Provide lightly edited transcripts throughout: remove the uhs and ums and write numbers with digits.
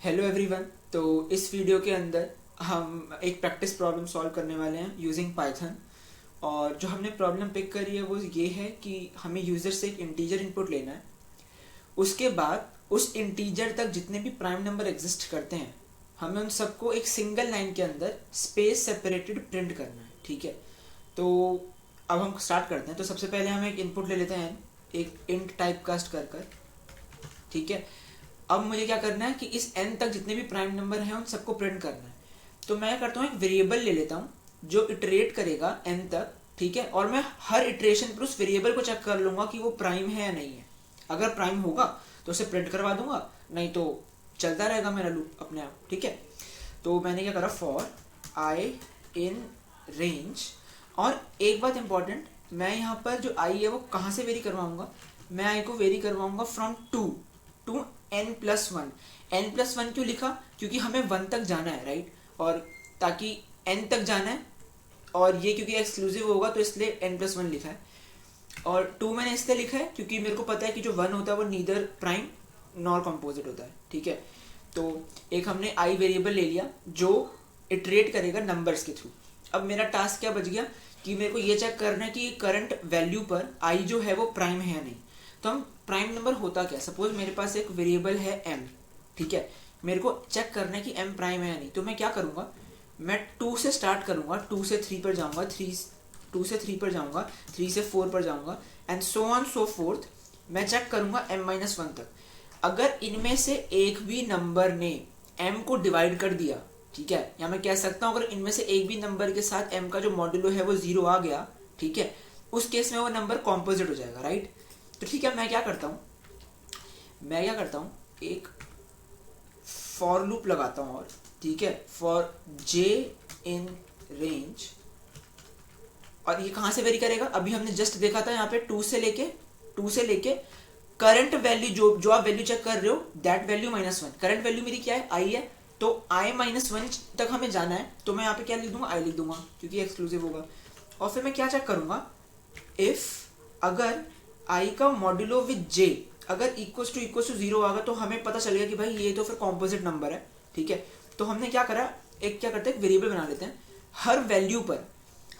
Hello everyone. तो इस video के अंदर हम एक प्रैक्टिस प्रॉब्लम सॉल्व करने वाले हैं यूजिंग पाइथन। और जो हमने प्रॉब्लम पिक करी है वो ये है कि हमें यूज़र से एक इंटीजर इनपुट लेना है। उसके बाद उस इंटीजर तक जितने भी प्राइम नंबर एग्जिस्ट करते हैं हमें उन सबको एक सिंगल लाइन के अंदर स्पेस सेपरेटेड प्रिंट करना है। ठीक है, तो अब हम स्टार्ट करते हैं। तो सबसे पहले हम एक इनपुट ले लेते हैं, एक इंट टाइप कास्ट कर कर। ठीक है, अब मुझे क्या करना है कि इस n तक जितने भी प्राइम नंबर हैं उन सबको प्रिंट करना है। तो मैं करता हूँ एक वेरिएबल ले लेता हूँ जो इटरेट करेगा n तक। ठीक है, और मैं हर इटरेशन पर उस वेरिएबल को चेक कर लूंगा कि वो प्राइम है या नहीं है। अगर प्राइम होगा तो उसे प्रिंट करवा दूंगा, नहीं तो चलता रहेगा मेरा लूप अपने आप। ठीक है, तो मैंने क्या करा, फॉर आई इन रेंज। और एक बात इंपॉर्टेंट, मैं यहाँ पर जो आई है वो कहाँ से वेरी करवाऊंगा, मैं आई को वेरी करवाऊंगा from to to n+1। n+1 क्यों लिखा, क्योंकि हमें 1 तक जाना है, राइट। और ताकि n तक जाना है, और ये क्योंकि एक्सक्लूसिव होगा तो इसलिए n+1 लिखा है। और 2 मैंने इसलिए लिखा है क्योंकि मेरे को पता है कि जो 1 होता है वो नीदर प्राइम नॉर कंपोजिट होता है। ठीक है, तो एक हमने आई वेरिएबल ले लिया जो इटरेट करेगा नंबर्स के थ्रू। अब मेरा टास्क क्या बच गया कि मेरे को ये चेक करना है कि करंट वैल्यू पर आई जो है वो प्राइम है या नहीं। तो हम प्राइम नंबर होता क्या, सपोज मेरे पास एक वेरिएबल है m। ठीक है, मेरे को चेक करना है कि m प्राइम है या नहीं। तो मैं क्या करूंगा, मैं 2 से स्टार्ट करूंगा, 2 से 3 पर जाऊंगा, 2 से 3 पर जाऊंगा, 3 से 4 पर जाऊंगा, and so on so fourth. मैं चेक करूंगा m-1 तक। अगर इनमें से एक भी नंबर ने m को डिवाइड कर दिया, ठीक है, या मैं कह सकता हूं अगर इनमें से एक भी नंबर के साथ m का जो मॉड्यूलो है वो 0 आ गया, ठीक है, उस केस में वो नंबर कॉम्पोजिट हो जाएगा, राइट। तो ठीक है, मैं क्या करता हूं, एक फॉर लूप लगाता हूं। और ठीक है, फॉर j इन रेंज। और ये कहां से वेरी करेगा, अभी हमने जस्ट देखा था यहाँ पे 2 से लेके करंट वैल्यू जो आप वैल्यू चेक कर रहे हो दैट वैल्यू -1। करंट वैल्यू मेरी क्या है, i है, तो i-1 तक हमें जाना है। तो मैं यहाँ पे क्या लिख दूंगा, i लिख दूंगा क्योंकि एक्सक्लूसिव होगा। और फिर मैं क्या चेक करूंगा, इफ अगर i का मॉड्यूलो विद j अगर इक्वल टू 0 आ गया तो हमें पता चल गया कि भाई ये तो फिर कॉम्पोजिट नंबर है। ठीक है, तो हमने क्या करा, क्या करते हैं, वेरिएबल बना लेते हैं। हर वैल्यू पर,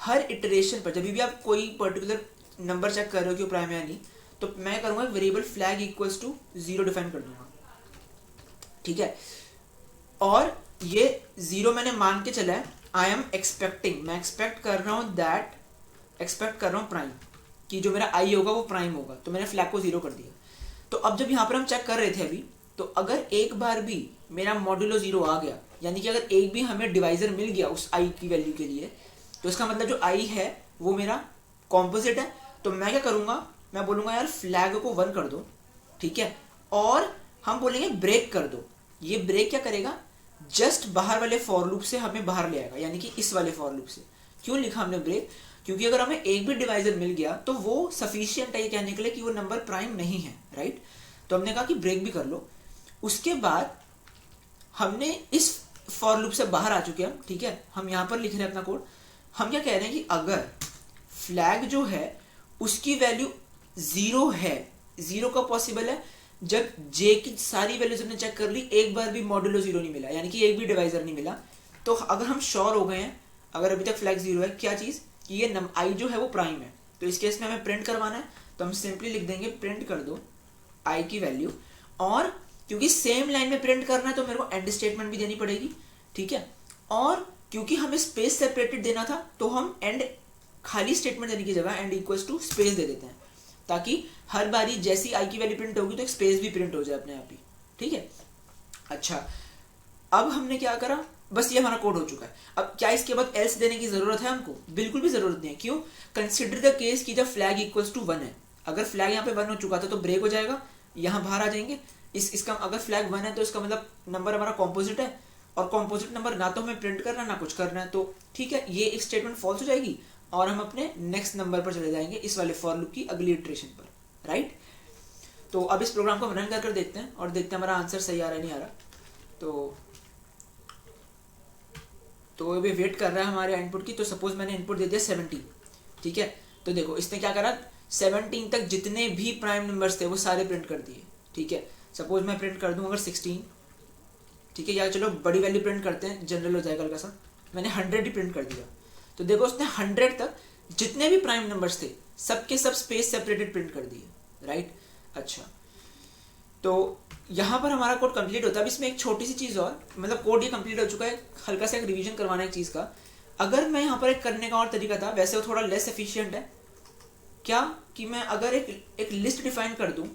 हर इटरेशन पर, जब भी आप कोई पर्टिकुलर नंबर चेक कर रहे हो कि प्राइम है नहीं, तो मैं करूंगा variable flag equals to 0 define कर दूंगा। ठीक है, और ये 0 मैंने मान के चला है, आई एम एक्सपेक्टिंग, मैं एक्सपेक्ट कर रहा हूँ प्राइम, कि जो मेरा आई होगा वो प्राइम होगा। तो मैंने फ्लैग को 0 कर दिया। तो अब जब यहाँ पर हम चेक कर रहे थे अभी, तो अगर एक बार भी मेरा मॉड्यूलो 0 आ गया, यानी कि अगर एक भी हमें डिवाइजर मिल गया उस आई की वैल्यू के लिए, तो इसका मतलब जो आई है वो मेरा कॉम्पोजिट है। तो मैं क्या करूंगा, मैं बोलूंगा यार फ्लैग को 1 कर दो। ठीक है, और हम बोलेंगे ब्रेक कर दो। ये ब्रेक क्या करेगा, जस्ट बाहर वाले फॉर लूप से हमें बाहर ले आएगा, यानी कि इस वाले फॉर लूप से। क्यों लिखा हमने ब्रेक, क्योंकि अगर हमें एक भी डिवाइजर मिल गया तो वो सफिशियंट है ये कहने के लिए कि वो नंबर प्राइम नहीं है, राइट। तो हमने कहा कि ब्रेक भी कर लो। उसके बाद हमने इस फॉर लूप से बाहर आ चुके हैं। ठीक है, हम यहां पर लिख रहे हैं अपना कोड। हम क्या कह रहे हैं कि अगर फ्लैग जो है उसकी वैल्यू 0 है, 0 का पॉसिबल है जब j की सारी वैल्यूज हमने चेक कर ली, एक बार भी मॉड्यूलो 0 नहीं मिला, यानी कि एक भी डिवाइजर नहीं मिला। तो अगर हम श्योर हो गए हैं, अगर अभी तक फ्लैग 0 है, क्या चीज कि ये i जो है वो प्राइम है, तो इस केस में हमें प्रिंट करवाना है। तो हम सिंपली लिख देंगे प्रिंट कर दो i की वैल्यू। और क्योंकि सेम लाइन में प्रिंट करना है तो मेरे को एंड स्टेटमेंट भी देनी पड़ेगी। ठीक है, और क्योंकि हमें स्पेस सेपरेटेड देना था तो हम एंड खाली स्टेटमेंट देने की जगह एंड इक्वल्स टू स्पेस दे देते हैं, ताकि हर बारी जैसी आई की वैल्यू प्रिंट होगी तो एक स्पेस भी प्रिंट हो जाए अपने आप ही। ठीक है, अच्छा, अब हमने क्या करा, बस ये हमारा कोड हो चुका है। अब क्या इसके बाद एल्स देने की जरूरत है हमको, बिल्कुल भी जरूरत नहीं है। क्यों, कंसिडर द केस कि जब फ्लैग इक्वल्स टू 1 है, अगर फ्लैग यहाँ पे 1 हो चुका था तो ब्रेक हो जाएगा, यहाँ बाहर आ जाएंगे। इसका अगर फ्लैग 1 है तो इसका मतलब नंबर हमारा कॉम्पोजिट है, और कॉम्पोजिट नंबर ना तो हमें प्रिंट करना ना कुछ करना है। तो ठीक है, ये एक स्टेटमेंट फॉल्स हो जाएगी और हम अपने नेक्स्ट नंबर पर चले जाएंगे इस वाले फॉर लूप की अगली इटरेशन पर, राइट। तो अब इस प्रोग्राम को रन कर देखते हैं और देखते हैं हमारा आंसर सही आ रहा है नहीं आ रहा। तो अभी वेट कर रहा है हमारे इनपुट की। तो सपोज मैंने इनपुट दे दिया 17। ठीक है, तो देखो इसने क्या करा, 17 तक जितने भी प्राइम नंबर्स थे वो सारे प्रिंट कर दिए। ठीक है, सपोज मैं प्रिंट कर दूं अगर 16, ठीक है, या चलो बड़ी वैल्यू प्रिंट करते हैं, जनरल हो जाएगा हल्का सा। मैंने 100 ही प्रिंट कर दिया, तो देखो उसने 100 तक जितने भी प्राइम नंबर्स थे सबके सब स्पेस सेपरेटेड प्रिंट कर दिए, राइट। अच्छा, तो यहाँ पर हमारा कोड कंप्लीट होता है। अब इसमें एक छोटी सी चीज़ और, मतलब कोड ये कंप्लीट हो चुका है, हल्का सा एक रिवीजन करवाना एक चीज़ का। अगर मैं यहाँ पर एक करने का और तरीका था, वैसे वो थोड़ा लेस एफिशिएंट है, क्या कि मैं अगर एक लिस्ट डिफाइन कर दूँ,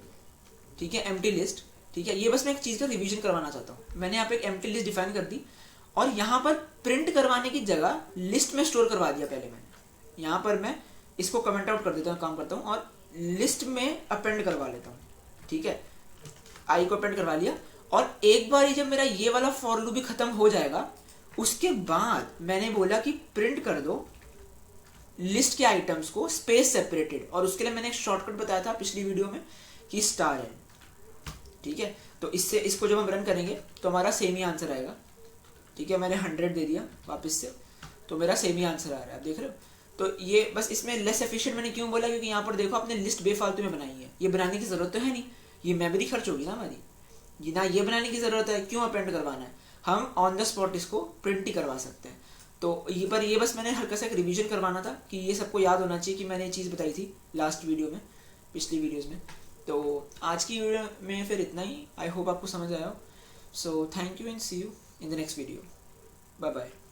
ठीक है, एम्प्टी लिस्ट, ठीक है, ये बस मैं एक चीज़ का रिवीजन करवाना चाहता हूँ। मैंने यहाँ पे एक एम्प्टी लिस्ट डिफाइन कर दी और यहाँ पर प्रिंट करवाने की जगह लिस्ट में स्टोर करवा दिया पहले मैंने। यहाँ पर मैं इसको कमेंट आउट कर देता हूँ, काम करता हूँ और लिस्ट में अपेंड करवा लेता हूँ, ठीक है, आई को अपेंड करवा लिया। और एक बार जब मेरा ये वाला फॉर लूप भी खत्म हो जाएगा, उसके बाद मैंने बोला कि प्रिंट कर दो लिस्ट के आइटम्स को स्पेस सेपरेटेड, और उसके लिए मैंने एक शॉर्टकट बताया था पिछली वीडियो में कि स्टार है, ठीक है। तो इससे इसको जब हम रन करेंगे तो हमारा सेम ही आंसर आएगा, ठीक है। मैंने 100 दे दिया वापस से, तो मेरा सेम ही आंसर आ रहा है, आप देख रहे हो। तो ये बस इसमें लेस एफिशिएंट मैंने क्यों बोला, क्योंकि यहाँ पर देखो आपने लिस्ट बेफालतू में बनाई है, ये बनाने की जरूरत तो है नहीं, ये मेमोरी खर्च होगी ना हमारी, ये ना ये बनाने की जरूरत है, क्यों अपेंड करवाना है, हम ऑन द स्पॉट इसको प्रिंट ही करवा सकते हैं। तो ये बस मैंने हल्का सा एक रिवीजन करवाना था कि ये सबको याद होना चाहिए कि मैंने ये चीज़ बताई थी लास्ट वीडियो में, पिछली वीडियोस में। तो आज की वीडियो में फिर इतना ही, आई होप आपको समझ आया हो। So thank you and see you in the next video, bye bye.